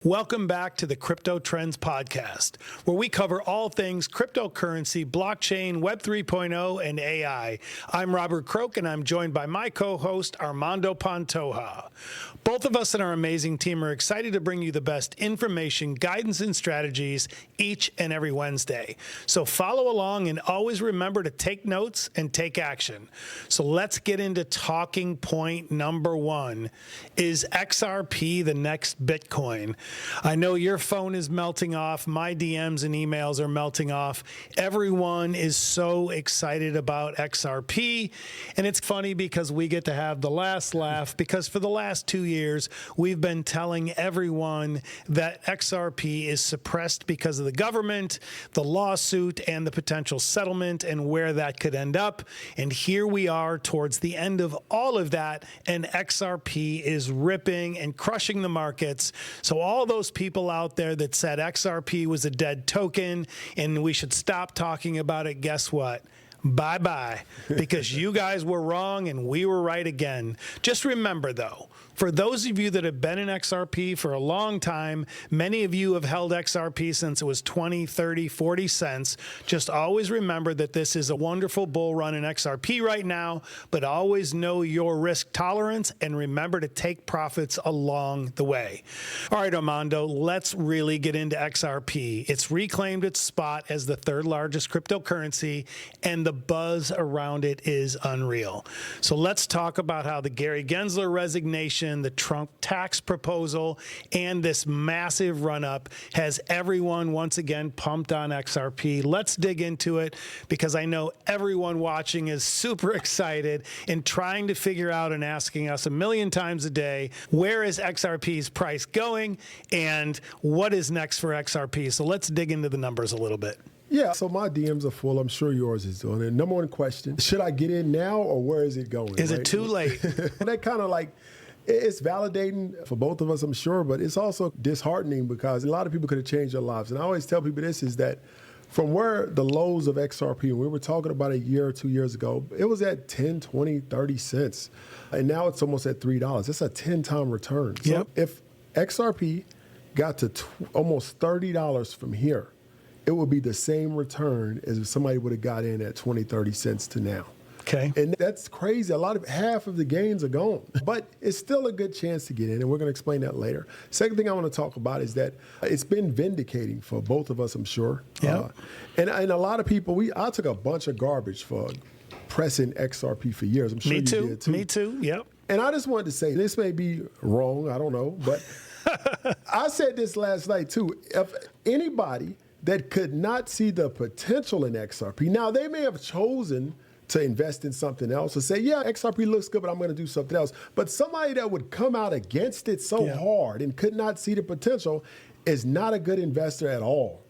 Welcome back to the Crypto Trends Podcast, where we cover all things cryptocurrency, blockchain, Web 3.0, and AI. I'm Robert Croak, and I'm joined by my co-host, Armando Pantoja. Both of us and our amazing team are excited to bring you the best information, guidance, and strategies each and every Wednesday. So follow along and always remember to take notes and take action. So let's get into talking point number one. Is XRP the next Bitcoin? I know your phone is melting off. My DMs and emails are melting off. Everyone is so excited about XRP. And it's funny because we get to have the last laugh because for the last 2 years, we've been telling everyone that XRP is suppressed because of the government, the lawsuit, and the potential settlement and where that could end up. And here we are towards the end of all of that, and XRP is ripping and crushing the markets. So all those people out there that said XRP was a dead token and we should stop talking about it, guess what? Bye-bye, because you guys were wrong and we were right again. Just remember, though, for those of you that have been in XRP for a long time, many of you have held XRP since it was 20, 30, 40 cents. Just always remember that this is a wonderful bull run in XRP right now, but always know your risk tolerance and remember to take profits along the way. All right, Armando, let's really get into XRP. It's reclaimed its spot as the third largest cryptocurrency, and the buzz around it is unreal. So let's talk about how the Gary Gensler resignation, the Trump tax proposal, and this massive run-up has everyone once again pumped on XRP. Let's dig into it because I know everyone watching is super excited and trying to figure out and asking us a million times a day, where is XRP's price going and what is next for XRP? So let's dig into the numbers a little bit. Yeah, so my DMs are full. I'm sure yours is doing it. Number one question, should I get in now or where is it going? Is it too late? That kind of like, it's validating for both of us, I'm sure, but it's also disheartening because a lot of people could have changed their lives. And I always tell people this is that from where the lows of XRP, we were talking about a year or 2 years ago, it was at 10, 20, 30 cents. And now it's almost at $3. That's a 10-time return. So Yep. if XRP got to almost $30 from here, it would be the same return as if somebody would have got in at 20, 30 cents to now. Okay. And that's crazy. Half of the gains are gone, but it's still a good chance to get in, and we're going to explain that later. Second thing I want to talk about is that it's been vindicating for both of us, I'm sure. Yeah. And a lot of people, I took a bunch of garbage for pressing XRP for years. I'm sure you did too. Me too. Yep. And I just wanted to say, this may be wrong, I don't know, but I said this last night too. If anybody that could not see the potential in XRP, now they may have chosen to invest in something else or say, yeah, XRP looks good, but I'm going to do something else. But somebody that would come out against it so hard and could not see the potential is not a good investor at all.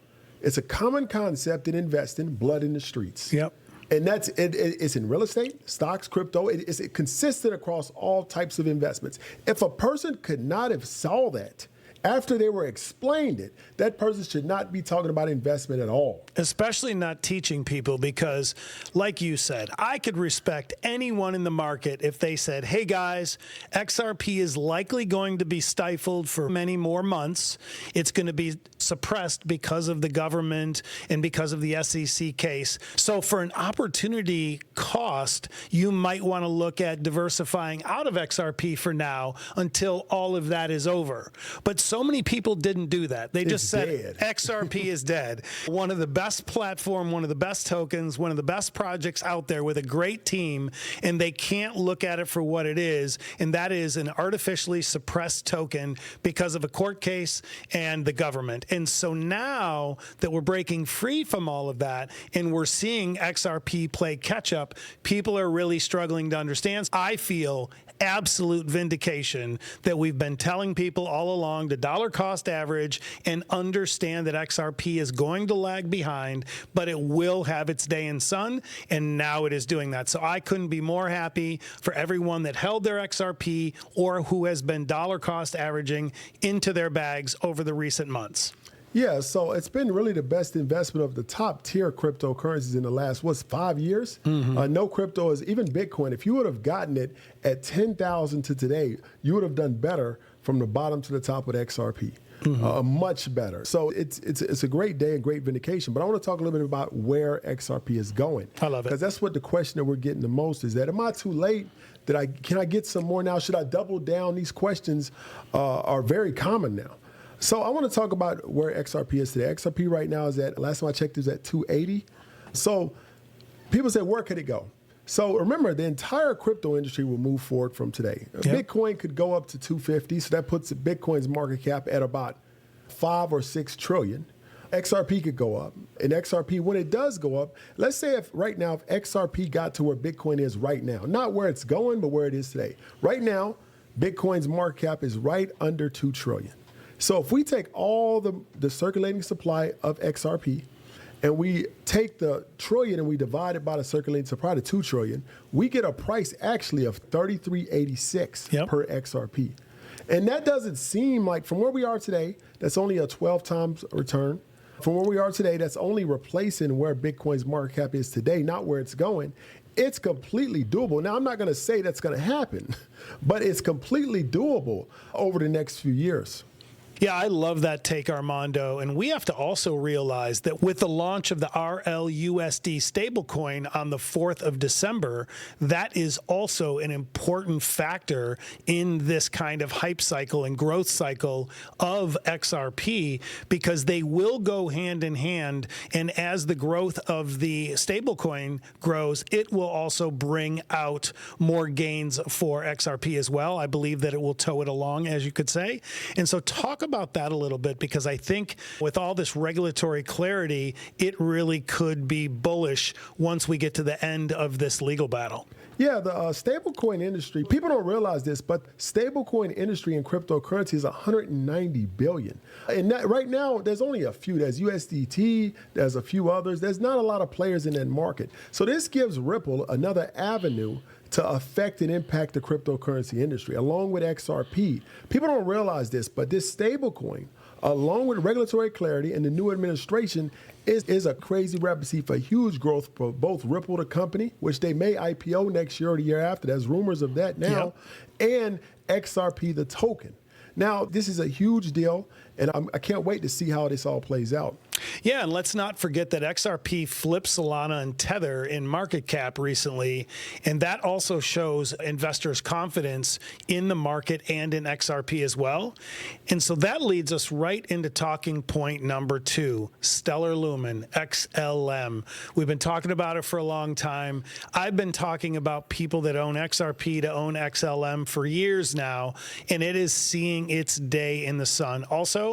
It's a common concept in investing, blood in the streets. Yep. And that's it's in real estate, stocks, crypto. It's consistent across all types of investments. If a person could not have saw that after they were explained it, that person should not be talking about investment at all. Especially not teaching people because, like you said, I could respect anyone in the market if they said, hey guys, XRP is likely going to be stifled for many more months. It's going to be suppressed because of the government and because of the SEC case. So for an opportunity cost, you might want to look at diversifying out of XRP for now until all of that is over. But so many people didn't do that. They just said XRP is dead. One of the best platform, one of the best tokens, one of the best projects out there with a great team, and they can't look at it for what it is, and that is an artificially suppressed token because of a court case and the government. And so now that we're breaking free from all of that and we're seeing XRP play catch up, people are really struggling to understand. I feel absolute vindication that we've been telling people all along to dollar cost average and understand that XRP is going to lag behind, but it will have its day in sun, and now it is doing that. So I couldn't be more happy for everyone that held their XRP or who has been dollar cost averaging into their bags over the recent months. Yeah, so it's been really the best investment of the top tier cryptocurrencies in the last, 5 years? No crypto is, even Bitcoin, if you would have gotten it at 10,000 to today, you would have done better from the bottom to the top with XRP. much better. So it's a great day, a great vindication. But I want to talk a little bit about where XRP is going. I love it. Because that's what the question that we're getting the most is that, am I too late? Can I get some more now? Should I double down? These questions are very common now. So I want to talk about where XRP is today. XRP right now is at, last time I checked, is at 280. So people say, where could it go? So remember, the entire crypto industry will move forward from today. Yep. Bitcoin could go up to 250, so that puts Bitcoin's market cap at about 5 or 6 trillion. XRP could go up. And XRP, when it does go up, let's say if XRP got to where Bitcoin is right now, not where it's going, but where it is today. Right now, Bitcoin's market cap is right under 2 trillion. So if we take all the circulating supply of XRP, and we take the trillion and we divide it by the circulating supply to 2 trillion, we get a price actually of 33.86 per XRP. And that doesn't seem like, from where we are today, that's only a 12 times return. From where we are today, that's only replacing where Bitcoin's market cap is today, not where it's going. It's completely doable. Now, I'm not going to say that's going to happen, but it's completely doable over the next few years. Yeah, I love that take, Armando. And we have to also realize that with the launch of the RLUSD stablecoin on the 4th of December, that is also an important factor in this kind of hype cycle and growth cycle of XRP, because they will go hand in hand. And as the growth of the stablecoin grows, it will also bring out more gains for XRP as well. I believe that it will tow it along, as you could say. And so talk about that a little bit, because I think with all this regulatory clarity, it really could be bullish once we get to the end of this legal battle. Yeah, the stablecoin industry, people don't realize this, but stablecoin industry in cryptocurrency is 190 billion. And right now, there's only a few. There's USDT, there's a few others. There's not a lot of players in that market. So this gives Ripple another avenue to affect and impact the cryptocurrency industry, along with XRP. People don't realize this, but this stablecoin, along with regulatory clarity and the new administration, is a crazy recipe for huge growth for both Ripple, the company, which they may IPO next year or the year after. There's rumors of that now, and XRP, the token. Now, this is a huge deal, and I can't wait to see how this all plays out. Yeah, and let's not forget that XRP flipped Solana and Tether in market cap recently, and that also shows investors' confidence in the market and in XRP as well. And so that leads us right into talking point number 2, Stellar Lumen, XLM. We've been talking about it for a long time. I've been talking about people that own XRP to own XLM for years now, and it is seeing its day in the sun also.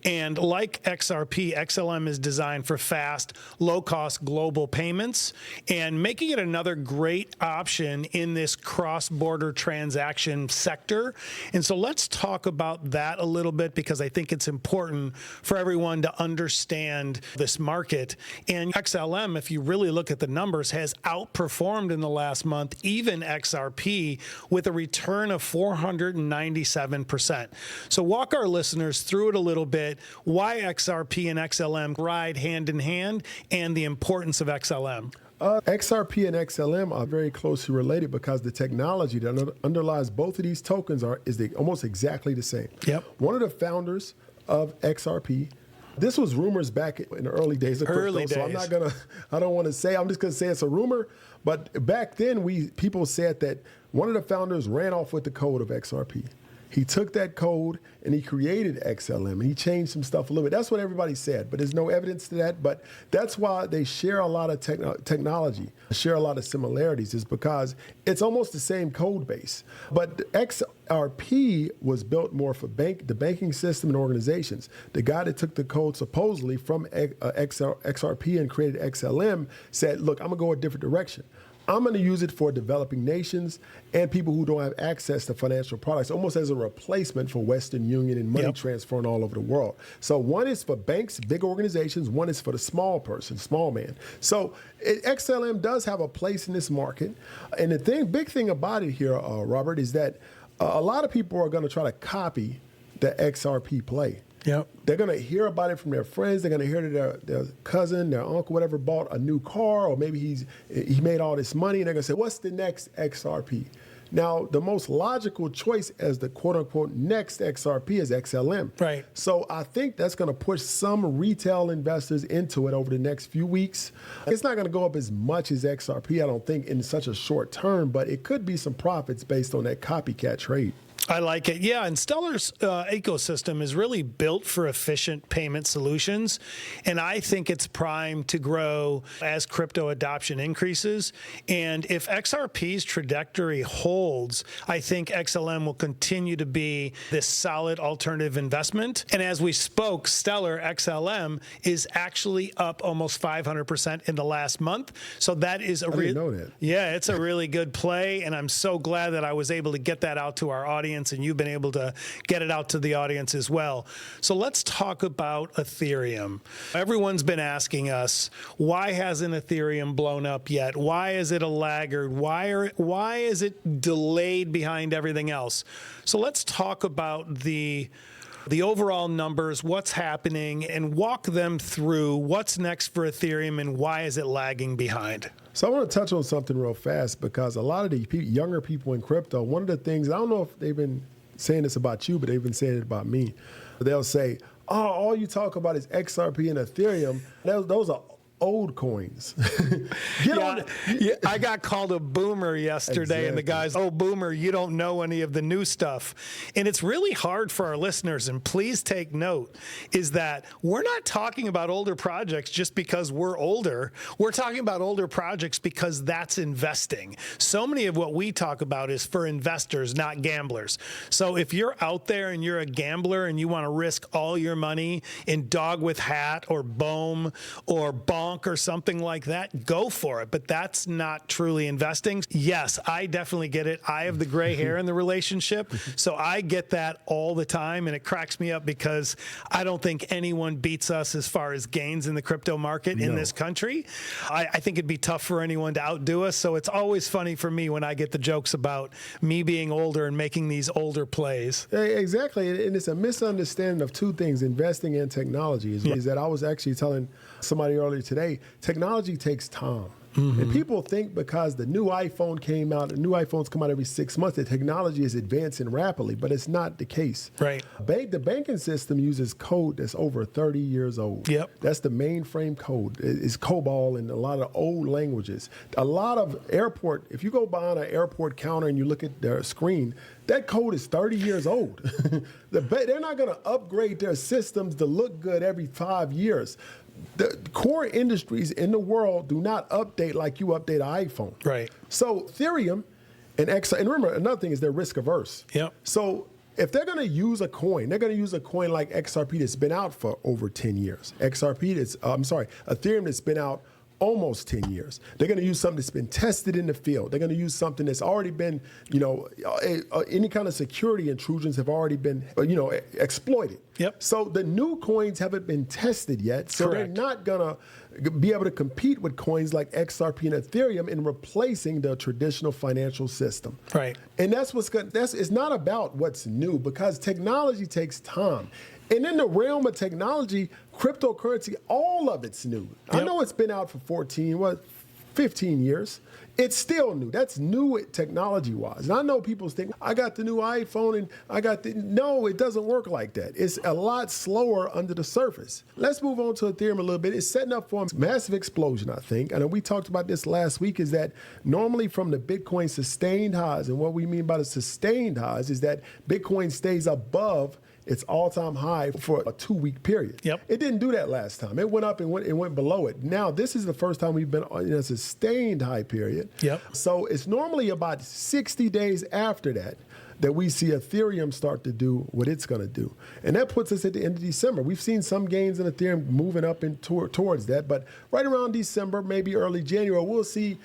And like XRP, XLM is designed for fast, low-cost global payments and making it another great option in this cross-border transaction sector. And so let's talk about that a little bit, because I think it's important for everyone to understand this market. And XLM, if you really look at the numbers, has outperformed in the last month, even XRP, with a return of 497%. So walk our listeners through it a little bit, why XRP and XLM ride hand in hand, and the importance of XLM. XRP and XLM are very closely related because the technology that underlies both of these tokens is almost exactly the same. Yep. One of the founders of XRP, this was rumors back in the early days of crypto, so I don't want to say, I'm just going to say it's a rumor, but back then people said that one of the founders ran off with the code of XRP. He took that code and he created XLM, and he changed some stuff a little bit. That's what everybody said, but there's no evidence to that. But that's why they share a lot of technology, share a lot of similarities, is because it's almost the same code base. But XRP was built more for the banking system and organizations. The guy that took the code supposedly from XRP and created XLM said, look, I'm going to go a different direction. I'm going to use it for developing nations and people who don't have access to financial products, almost as a replacement for Western Union and money transferring all over the world. So one is for banks, big organizations. One is for the small person, small man. So XLM does have a place in this market. And the big thing about it here, Robert, is that a lot of people are going to try to copy the XRP play. Yep. They're going to hear about it from their friends. They're going to hear that their cousin, their uncle, whatever, bought a new car, or maybe he made all this money, and they're going to say, what's the next XRP? Now, the most logical choice as the quote-unquote next XRP is XLM. Right. So I think that's going to push some retail investors into it over the next few weeks. It's not going to go up as much as XRP, I don't think, in such a short term, but it could be some profits based on that copycat trade. I like it. Yeah, and Stellar's ecosystem is really built for efficient payment solutions, and I think it's primed to grow as crypto adoption increases. And if XRP's trajectory holds, I think XLM will continue to be this solid alternative investment. And as we spoke, Stellar XLM is actually up almost 500% in the last month. So that is I didn't know that. Yeah, it's a really good play, and I'm so glad that I was able to get that out to our audience, and you've been able to get it out to the audience as well. So let's talk about Ethereum. Everyone's been asking us, why hasn't Ethereum blown up yet? Why is it a laggard? Why is it delayed behind everything else? So let's talk about the overall numbers, what's happening, and walk them through what's next for Ethereum and why is it lagging behind. So I want to touch on something real fast, because a lot of the younger people in crypto, one of the things, I don't know if they've been saying this about you, but they've been saying it about me. They'll say, oh, all you talk about is XRP and Ethereum. Those are old coins. I got called a boomer yesterday, and the guy's, oh, boomer, you don't know any of the new stuff. And it's really hard for our listeners, and please take note, is that we're not talking about older projects just because we're older. We're talking about older projects because that's investing. So many of what we talk about is for investors, not gamblers. So if you're out there and you're a gambler and you want to risk all your money in Dog with Hat or Bohm or Bonk or something like that, go for it. But that's not truly investing. Yes, I definitely get it. I have the gray hair in the relationship, so I get that all the time, and it cracks me up because I don't think anyone beats us as far as gains in the crypto market in this country. I think it'd be tough for anyone to outdo us, so it's always funny for me when I get the jokes about me being older and making these older plays. Exactly, and it's a misunderstanding of two things, investing and technology. Is that I was actually telling somebody earlier today, technology takes time. And people think because the new iPhone came out, and new iPhones come out every 6 months, that technology is advancing rapidly, but it's not the case. Right. The banking system uses code that's over 30 years old. Yep. That's the mainframe code. It's COBOL and a lot of old languages. A lot of if you go behind an airport counter and you look at their screen, that code is 30 years old. They're not going to upgrade their systems to look good every 5 years. The core industries in the world do not update like you update an iPhone. Right. So Ethereum and XRP, and remember, another thing is they're risk averse. Yep. So if they're going to use a coin, they're going to use a coin like XRP that's been out for over 10 years. Ethereum that's been out almost 10 years. They're going to use something that's been tested in the field. They're going to use something that's already been, any kind of security intrusions have already been, exploited. Yep. So the new coins haven't been tested yet. So Correct. They're not going to be able to compete with coins like XRP and Ethereum in replacing the traditional financial system. Right. And that's it's not about what's new, because technology takes time. And in the realm of technology, cryptocurrency, all of it's new. Yep. I know it's been out for 15 years. It's still new. That's new technology-wise. And I know people think, I got the new iPhone and no, it doesn't work like that. It's a lot slower under the surface. Let's move on to Ethereum a little bit. It's setting up for a massive explosion, I think. And we talked about this last week, is that normally from the Bitcoin sustained highs, and what we mean by the sustained highs is that Bitcoin stays above its all-time high for a 2-week period. Yep. It didn't do that last time. It went up and went below it. Now, this is the first time we've been in a sustained high period. Yep. So it's normally about 60 days after that we see Ethereum start to do what it's going to do. And that puts us at the end of December. We've seen some gains in Ethereum moving up towards that, but right around December, maybe early January, we'll see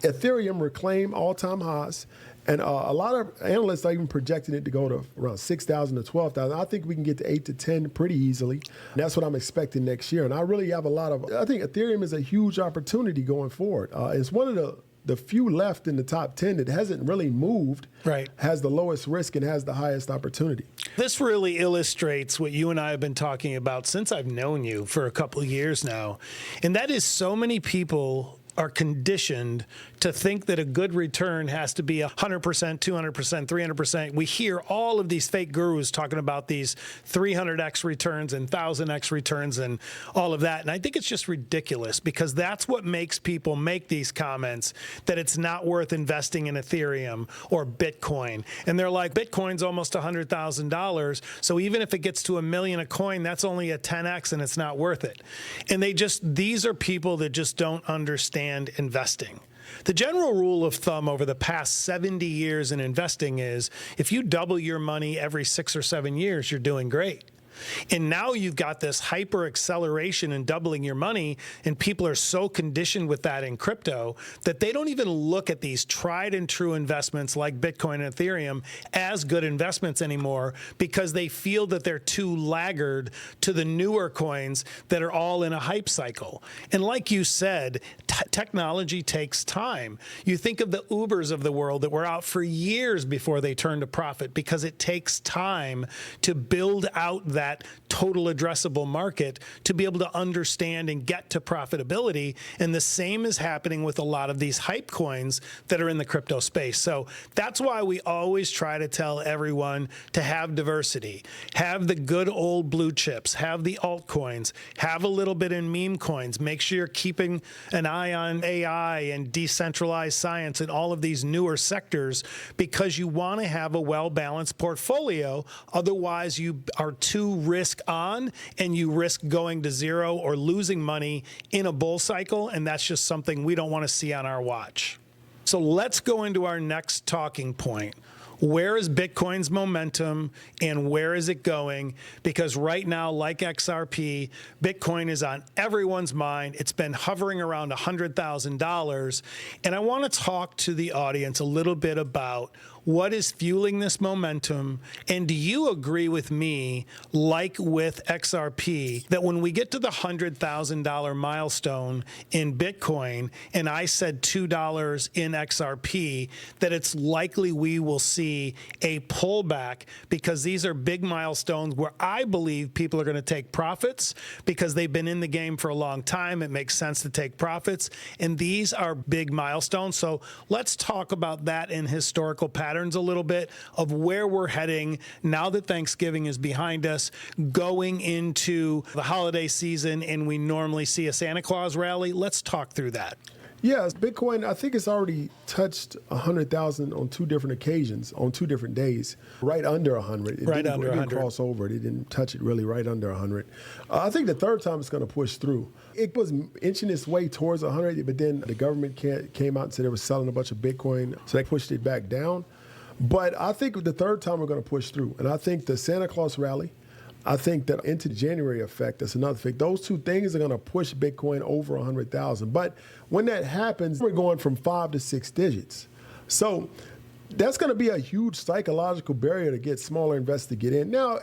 Ethereum reclaim all-time highs. And a lot of analysts are even projecting it to go to around 6,000 to 12,000. I think we can get to 8 to 10 pretty easily. And that's what I'm expecting next year. And I really have I think Ethereum is a huge opportunity going forward. It's one of the few left in the top 10 that hasn't really moved, right, has the lowest risk and has the highest opportunity. This really illustrates what you and I have been talking about since I've known you for a couple of years now. And that is, so many people are conditioned to think that a good return has to be 100%, 200%, 300%. We hear all of these fake gurus talking about these 300x returns and 1000x returns and all of that. And I think it's just ridiculous, because that's what makes people make these comments that it's not worth investing in Ethereum or Bitcoin. And they're like, Bitcoin's almost $100,000. So even if it gets to $1 million a coin, that's only a 10x and it's not worth it. And these are people that just don't understand investing. The general rule of thumb over the past 70 years in investing is if you double your money every 6 or 7 years, you're doing great. And now you've got this hyper acceleration in doubling your money, and people are so conditioned with that in crypto that they don't even look at these tried and true investments like Bitcoin and Ethereum as good investments anymore, because they feel that they're too laggard to the newer coins that are all in a hype cycle. And like you said, technology takes time. You think of the Ubers of the world that were out for years before they turned a profit, because it takes time to build out that total addressable market to be able to understand and get to profitability. And the same is happening with a lot of these hype coins that are in the crypto space. So that's why we always try to tell everyone to have diversity, have the good old blue chips, have the altcoins, have a little bit in meme coins, make sure you're keeping an eye on AI and decentralized science and all of these newer sectors, because you want to have a well-balanced portfolio. Otherwise, you are too risk on and you risk going to zero or losing money in a bull cycle. And that's just something we don't want to see on our watch. So let's go into our next talking point. Where is Bitcoin's momentum and where is it going? Because right now, like XRP, Bitcoin is on everyone's mind. It's been hovering around $100,000. And I want to talk to the audience a little bit about what is fueling this momentum. And do you agree with me, like with XRP, that when we get to the $100,000 milestone in Bitcoin, and I said $2 in XRP, that it's likely we will see a pullback, because these are big milestones where I believe people are going to take profits because they've been in the game for a long time. It makes sense to take profits. And these are big milestones. So let's talk about that in historical patterns a little bit of where we're heading now that Thanksgiving is behind us, going into the holiday season, and we normally see a Santa Claus rally. Let's talk through that. Yes, Bitcoin, I think it's already touched 100,000 on 2 different occasions, on 2 different days, right under 100. It didn't cross over. It didn't touch it really right under 100. I think the third time it's going to push through. It was inching its way towards 100, but then the government came out and said they were selling a bunch of Bitcoin, so they pushed it back down. But I think the third time we're going to push through. And I think the Santa Claus rally, I think that into January effect, that's another thing. Those 2 things are going to push Bitcoin over 100,000. But when that happens, we're going from 5 to 6 digits. So that's going to be a huge psychological barrier to get smaller investors to get in. Now,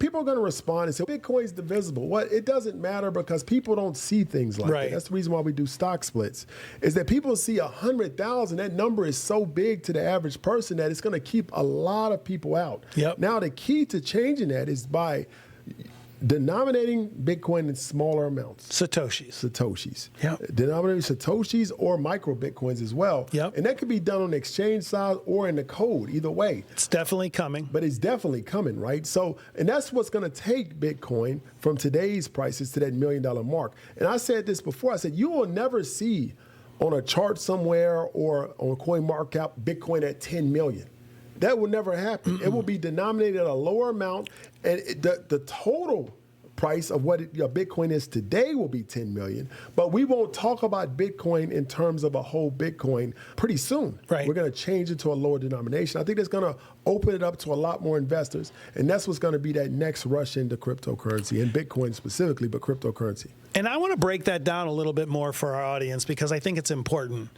people are going to respond and say, Bitcoin's divisible. Well, it doesn't matter, because people don't see things like that. That's the reason why we do stock splits, is that people see 100,000. That number is so big to the average person that it's going to keep a lot of people out. Yep. Now, the key to changing that is by denominating Bitcoin in smaller amounts. Satoshis. Yep. Denominating Satoshis or micro Bitcoins as well. Yep. And that could be done on the exchange side or in the code, either way. It's definitely coming. But it's definitely coming, right? So, and that's what's going to take Bitcoin from today's prices to that $1 million mark. And I said this before. I said, you will never see on a chart somewhere or on CoinMarketCap Bitcoin at 10 million. That will never happen. It will be denominated at a lower amount, and the total price of what Bitcoin is today will be 10 million. But we won't talk about Bitcoin in terms of a whole Bitcoin pretty soon. Right. We're going to change it to a lower denomination. I think that's going to open it up to a lot more investors, and that's what's going to be that next rush into cryptocurrency, and Bitcoin specifically, but cryptocurrency. And I want to break that down a little bit more for our audience, because I think it's important.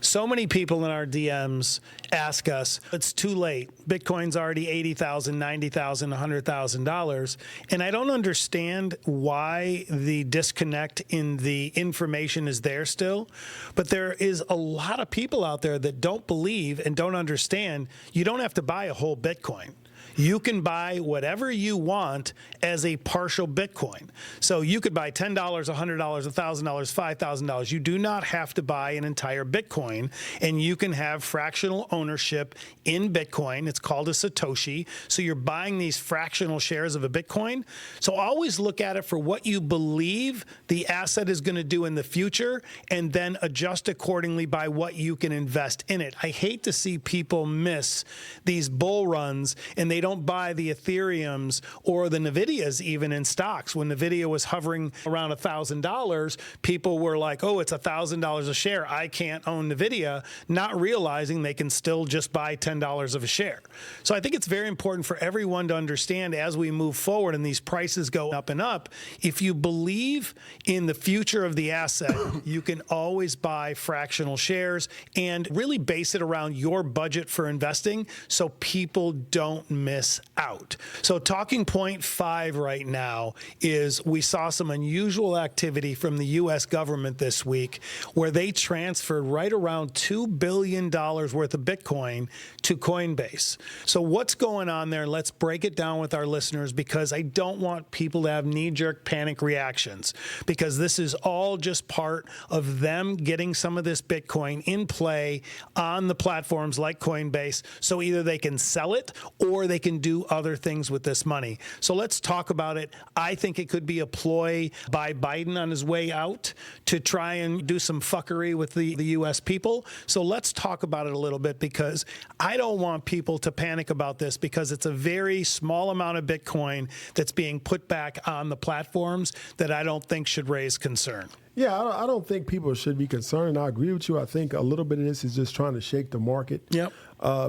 So many people in our DMs ask us, it's too late. Bitcoin's already $80,000, $90,000, $100,000. And I don't understand why the disconnect in the information is there still. But there is a lot of people out there that don't believe and don't understand you don't have to buy a whole Bitcoin. you can buy whatever you want as a partial Bitcoin. So you could buy $10, $100, $1,000, $5,000. You do not have to buy an entire Bitcoin, and you can have fractional ownership in Bitcoin. It's called a Satoshi. So you're buying these fractional shares of a Bitcoin. So always look at it for what you believe the asset is going to do in the future, and then adjust accordingly by what you can invest in it. I hate to see people miss these bull runs and they don't buy the Ethereums or the Nvidias even in stocks. When Nvidia was hovering around $1,000, people were like, oh, it's $1,000 a share, I can't own Nvidia, not realizing they can still just buy $10 of a share. So I think it's very important for everyone to understand as we move forward and these prices go up and up, if you believe in the future of the asset, you can always buy fractional shares and really base it around your budget for investing so people don't miss out. So talking point 5 right now is we saw some unusual activity from the U.S. government this week where they transferred right around $2 billion worth of Bitcoin to Coinbase. So what's going on there? Let's break it down with our listeners, because I don't want people to have knee-jerk panic reactions, because this is all just part of them getting some of this Bitcoin in play on the platforms like Coinbase, so either they can sell it or they can do other things with this money. So let's talk about it. I think it could be a ploy by Biden on his way out to try and do some fuckery with the U.S. people. So let's talk about it a little bit, because I don't want people to panic about this, because it's a very small amount of Bitcoin that's being put back on the platforms that I don't think should raise concern. Yeah, I don't think people should be concerned. I agree with you. I think a little bit of this is just trying to shake the market. Yep.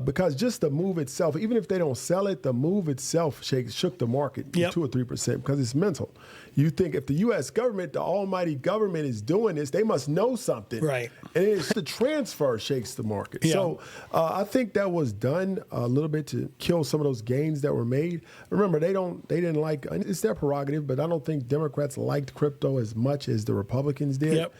Because just the move itself, even if they don't sell it, the move itself shook the market 2 or 3% because it's mental. You think if the U.S. government, the almighty government, is doing this, they must know something. Right. And it's the transfer shakes the market. Yeah. So I think that was done a little bit to kill some of those gains that were made. Remember, they didn't like, it's their prerogative, but I don't think Democrats liked crypto as much as the Republicans did. Yep.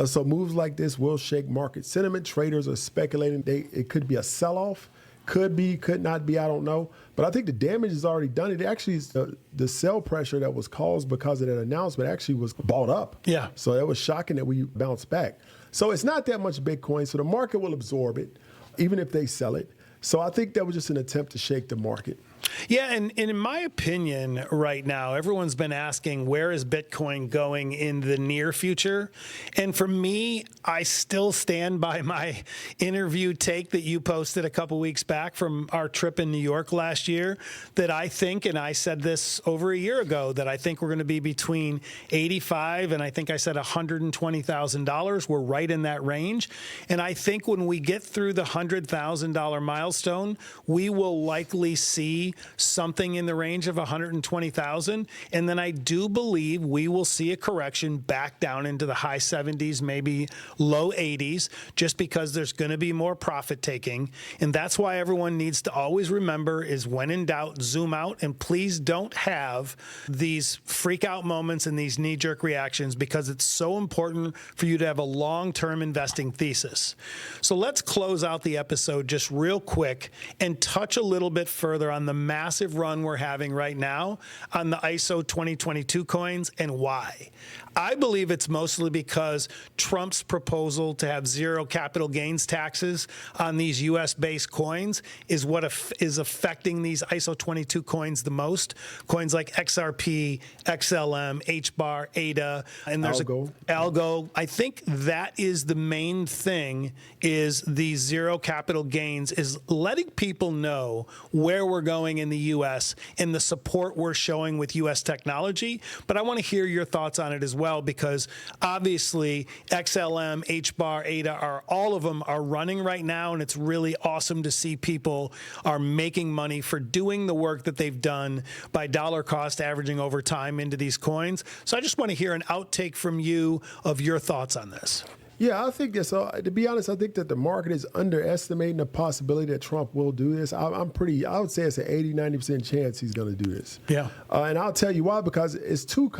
So moves like this will shake market sentiment. Traders are speculating it could be a sell-off. Could be, could not be, I don't know. But I think the damage is already done. It actually is the sell pressure that was caused because of that announcement actually was bought up. Yeah. So it was shocking that we bounced back. So it's not that much Bitcoin. So the market will absorb it, even if they sell it. So I think that was just an attempt to shake the market. Yeah, and in my opinion right now, everyone's been asking, where is Bitcoin going in the near future? And for me, I still stand by my interview take that you posted a couple weeks back from our trip in New York last year, that I think, and I said this over a year ago, that I think we're going to be between $85 and I think I said $120,000. We're right in that range. And I think when we get through the $100,000 milestone, we will likely see something in the range of 120,000. And then I do believe we will see a correction back down into the high 70s, maybe low 80s, just because there's going to be more profit taking. And that's why everyone needs to always remember is, when in doubt, zoom out, and please don't have these freak out moments and these knee-jerk reactions, because it's so important for you to have a long-term investing thesis. So let's close out the episode just real quick and touch a little bit further on the massive run we're having right now on the ISO 2022 coins and why. I believe it's mostly because Trump's proposal to have zero capital gains taxes on these U.S.-based coins is what is affecting these ISO 22 coins the most. Coins like XRP, XLM, HBAR, ADA, and there's ALGO. I think that is the main thing, is the zero capital gains, is letting people know where we're going in the U.S. and the support we're showing with U.S. technology. But I want to hear your thoughts on it as well, because obviously XLM, HBAR, ADA, all of them are running right now, and it's really awesome to see people are making money for doing the work that they've done by dollar cost averaging over time into these coins. So I just want to hear an outtake from you of your thoughts on this. Yeah, I think so. To be honest, I think that the market is underestimating the possibility that Trump will do this. I would say it's an 80-90% chance he's going to do this. Yeah. And I'll tell you why, because it's two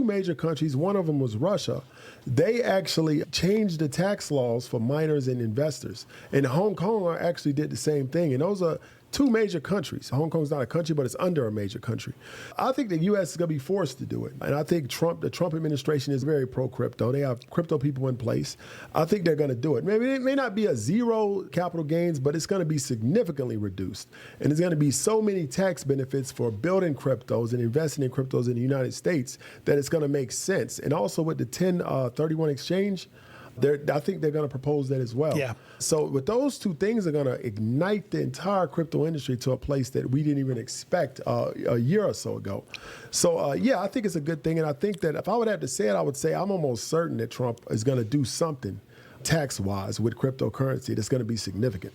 major countries. One of them was Russia. They actually changed the tax laws for minors and investors. And Hong Kong actually did the same thing. And those are two major countries. Hong Kong's not a country, but it's under a major country. I think the U.S. is going to be forced to do it. And I think the Trump administration is very pro-crypto. They have crypto people in place. I think they're going to do it. Maybe it may not be a zero capital gains, but it's going to be significantly reduced. And there's going to be so many tax benefits for building cryptos and investing in cryptos in the United States that it's going to make sense. And also with the 1031 exchange, I think they're going to propose that as well. Yeah. So with those two things are going to ignite the entire crypto industry to a place that we didn't even expect a year or so ago. So, I think it's a good thing. And I think that if I would have to say it, I would say I'm almost certain that Trump is going to do something tax-wise with cryptocurrency that's going to be significant.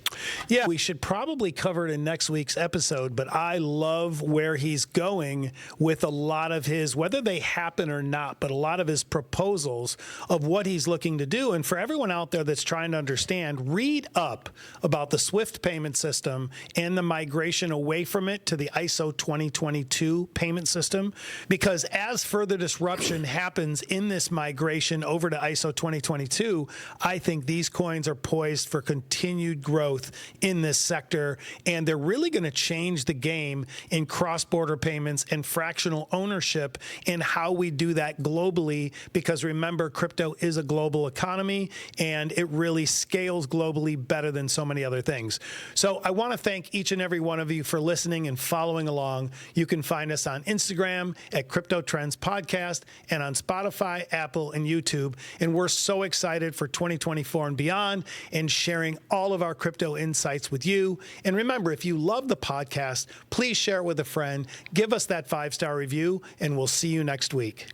Yeah, we should probably cover it in next week's episode, but I love where he's going with a lot of his, whether they happen or not, but a lot of his proposals of what he's looking to do. And for everyone out there that's trying to understand, read up about the SWIFT payment system and the migration away from it to the ISO 2022 payment system, because as further disruption happens in this migration over to ISO 2022, I think these coins are poised for continued growth in this sector, and they're really going to change the game in cross-border payments and fractional ownership and how we do that globally, because remember, crypto is a global economy, and it really scales globally better than so many other things. So I want to thank each and every one of you for listening and following along. You can find us on Instagram at Crypto Trends Podcast and on Spotify, Apple, and YouTube, and we're so excited for 2024 and beyond, and sharing all of our crypto insights with you. And remember, if you love the podcast, please share it with a friend, give us that 5-star review, and we'll see you next week.